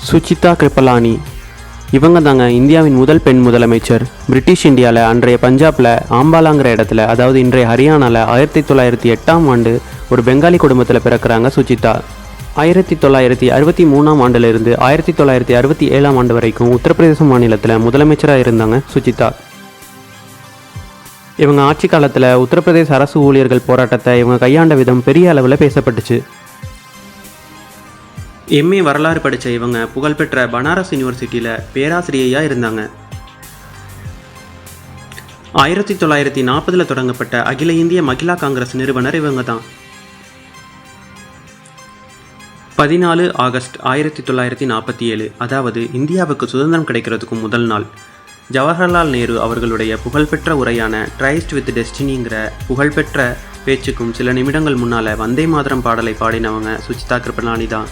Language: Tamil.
சுசிதா கிருபலானி இவங்க தாங்க இந்தியாவின் முதல் பெண் முதலமைச்சர். பிரிட்டிஷ் இந்தியாவில் அன்றைய பஞ்சாபில் ஆம்பாலாங்கிற இடத்துல, அதாவது இன்றைய ஹரியானாவில் 1908ஆம் ஆண்டு ஒரு பெங்காலி குடும்பத்தில் பிறக்கிறாங்க சுசிதா. 1963ஆம் ஆண்டிலிருந்து 1967ஆம் ஆண்டு வரைக்கும் உத்தரப்பிரதேச மாநிலத்தில் முதலமைச்சராக இருந்தாங்க சுசிதா. இவங்க ஆட்சி காலத்தில் உத்தரப்பிரதேச அரசு ஊழியர்கள் போராட்டத்தை இவங்க கையாண்ட விதம் பெரிய அளவில் பேசப்பட்டுச்சு. எம்ஏ வரலாறு படித்த இவங்க புகழ்பெற்ற பனாரஸ் யூனிவர்சிட்டியில் பேராசிரியையாக இருந்தாங்க. 1940 தொடங்கப்பட்ட அகில இந்திய மகிழா காங்கிரஸ் நிறுவனர் இவங்க தான். 14 ஆகஸ்ட் 1947, அதாவது இந்தியாவுக்கு சுதந்திரம் கிடைக்கிறதுக்கும் முதல் நாள், ஜவஹர்லால் நேரு அவர்களுடைய புகழ்பெற்ற உரையான ட்ரைஸ்ட் வித் டெஸ்டினிங்கிற புகழ்பெற்ற பேச்சுக்கும் சில நிமிடங்கள் முன்னால் வந்தே மாதரம் பாடலை பாடினவங்க சுசிதா கிருபலானி தான்.